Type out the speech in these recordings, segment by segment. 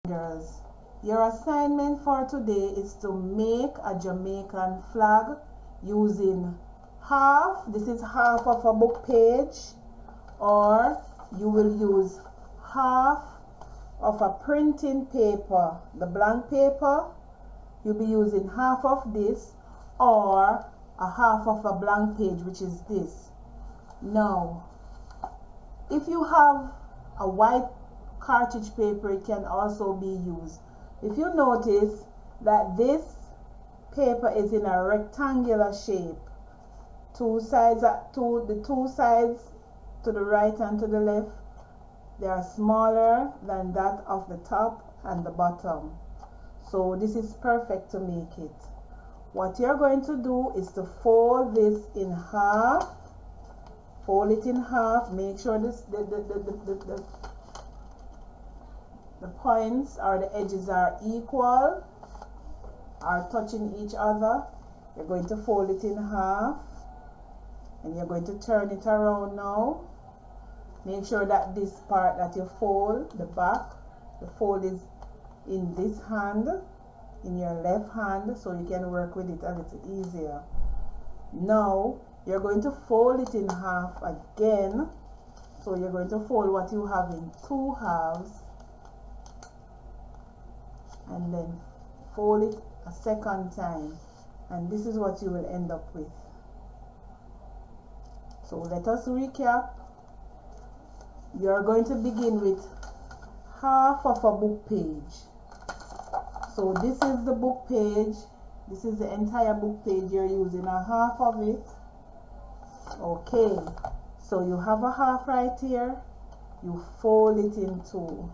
Girls, your assignment for today is to make a Jamaican flag using this is half of a book page, or you will use half of a printing paper, the blank paper. You'll be using half of this, or a half of a blank page, which is this. Now, if you have a white cartridge paper, it can also be used. If you notice that this paper is in a rectangular shape, the two sides to the right and to the left, they are smaller than that of the top and the bottom. So this is perfect to make it. What you're going to do is to fold this in half. Fold it in half. Make sure the points or the edges are equal, are touching each other. You're going to fold it in half, and you're going to turn it around now. Make sure that this part that you fold, the back, the fold is in this hand, in your left hand, so you can work with it a little easier. Now you're going to fold it in half again. So you're going to fold what you have in two halves, and then fold it a second time, and this is what you will end up with. So let us recap. You're going to begin with half of a book page. So this is the book page. This is the entire book page. You're using a half of it. Okay, so you have a half right here. You fold it in two.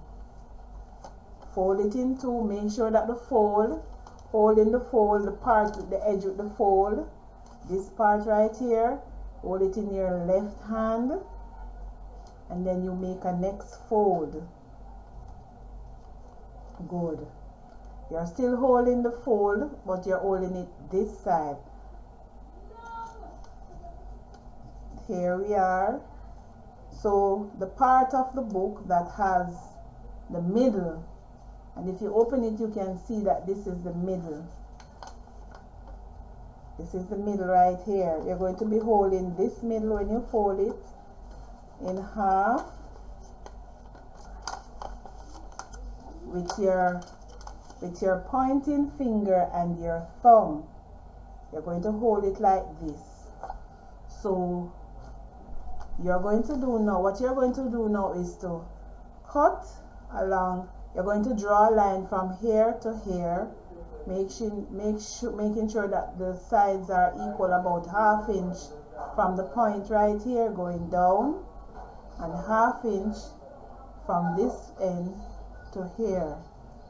Fold it in two. Make sure that the holding the fold, the part with the edge with the fold, this part right here, hold it in your left hand, and then you make a next fold. Good. You're still holding the fold, but you're holding it this side. Here we are. So the part of the book that has the middle, and if you open it, you can see that this is the middle. This is the middle right here. You're going to be holding this middle when you fold it in half with your pointing finger and your thumb. You're going to hold it like this. So you're going to do now, what you're going to do now is to cut along. You're going to draw a line from here to here, making sure that the sides are equal, about ½ inch from the point right here going down, and ½ inch from this end to here,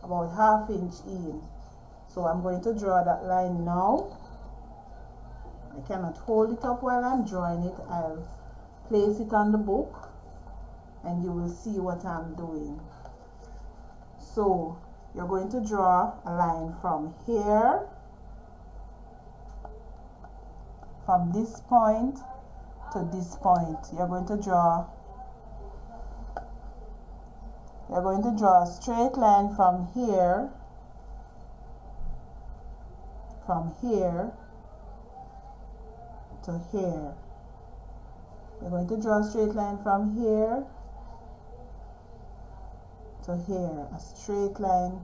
about ½ inch in. So I'm going to draw that line now. I cannot hold it up while I'm drawing it. I'll place it on the book and you will see what I'm doing. So you're going to draw a line from here, from this point to this point. You're going to draw a straight line from here to here. You're going to draw a straight line from here to here, a straight line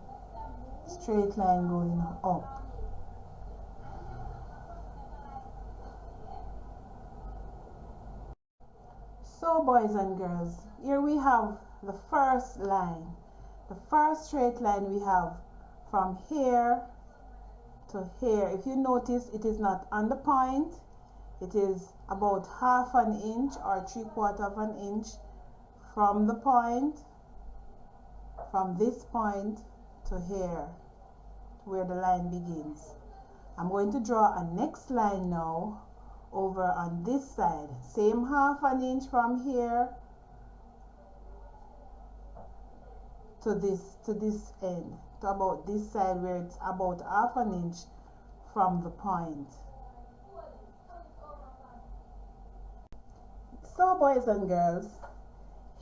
going up. So boys and girls, here we have the first line, the first straight line we have from here to here. If you notice, it is not on the point. It is about ½ an inch or 3/4 of an inch from the point, from this point to here, where the line begins. I'm going to draw a next line now over on this side, same ½ an inch from here to this end, to about this side, where it's about ½ an inch from the point. So boys and girls,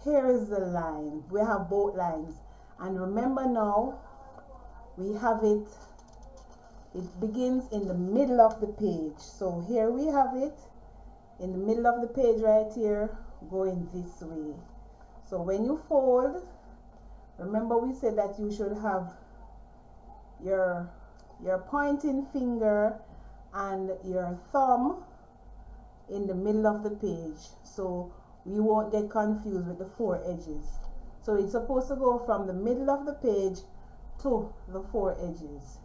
here is the line. We have both lines. And remember now, we have it begins in the middle of the page. So here we have it in the middle of the page right here, going this way. So when you fold, remember we said that you should have your pointing finger and your thumb in the middle of the page, so we won't get confused with the 4 edges. So it's supposed to go from the middle of the page to the 4 edges.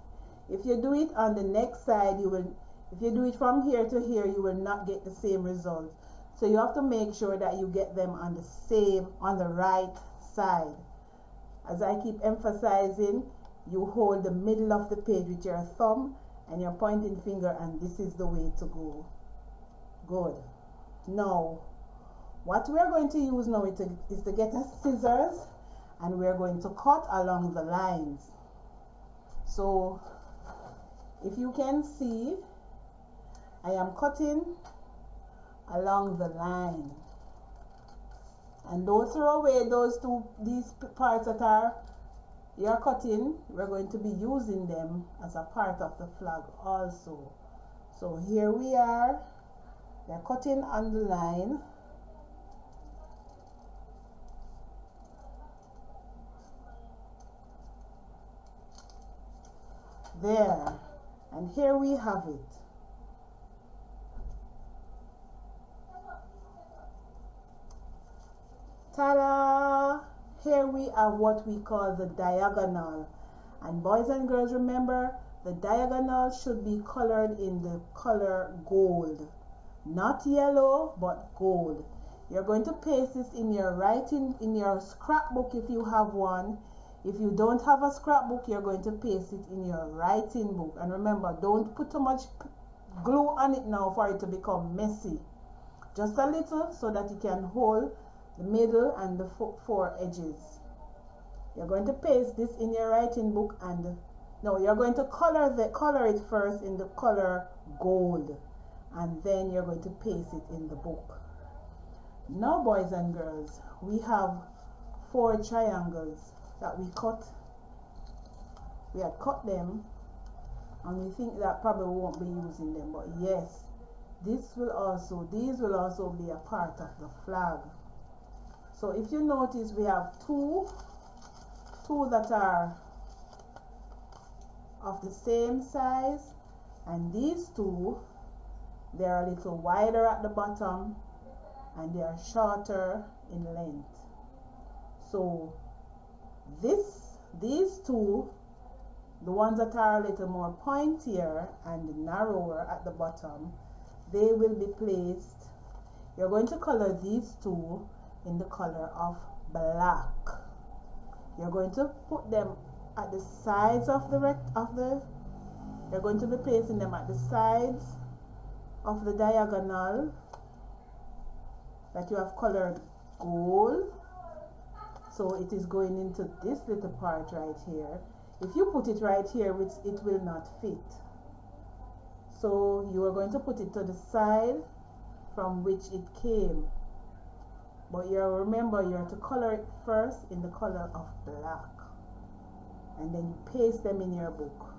If you do it on the next side, if you do it from here to here, you will not get the same result. So you have to make sure that you get them on the right side. As I keep emphasizing, you hold the middle of the page with your thumb and your pointing finger, and this is the way to go. Good. Now, what we are going to use now is to get a scissors, and we are going to cut along the lines. So, if you can see, I am cutting along the line. And don't throw away these parts that you're cutting. We're going to be using them as a part of the flag also. So here we are. They're cutting on the line. There. And here we have it. Ta-da! Here we have what we call the diagonal. And boys and girls, remember, the diagonal should be colored in the color gold. Not yellow, but gold. You're going to paste this in your scrapbook if you have one. If you don't have a scrapbook, you're going to paste it in your writing book. And remember, don't put too much glue on it now for it to become messy. Just a little so that you can hold the middle and the 4 edges. You're going to paste this in your writing book, and no, you're going to color it first in the color gold, and then you're going to paste it in the book. Now, boys and girls, we have 4 triangles that we cut. We had cut them, and we think that probably won't be using them, but yes, these will also be a part of the flag. So if you notice, we have two that are of the same size, and these 2, they are a little wider at the bottom and they are shorter in length. So these 2, the ones that are a little more pointier and narrower at the bottom, they will be placed. You're going to color these 2 in the color of black. You're going to put them at the sides of you're going to be placing them at the sides of the diagonal that you have colored gold. So it is going into this little part right here. If you put it right here, it will not fit. So you are going to put it to the side from which it came. But remember, you're to color it first in the color of black, and then you paste them in your book.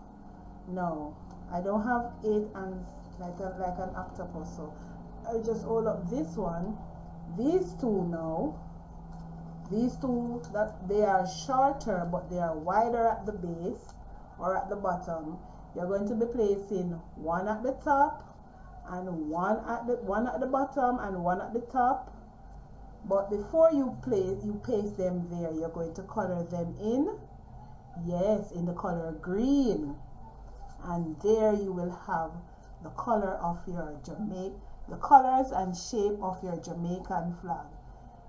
No, I don't have 8 ends like an octopus, so I'll just hold up this one. These 2 now, these 2, that they are shorter but they are wider at the base or at the bottom. You're going to be placing one at the top and one at the bottom and one at the top. But before you paste them there, you're going to color them in, yes, in the color green. And there you will have the color of your the colors and shape of your Jamaican flag.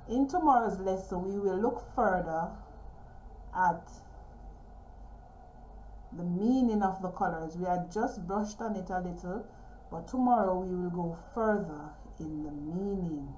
In tomorrow's lesson, we will look further at the meaning of the colors. We had just brushed on it a little, but tomorrow we will go further in the meaning.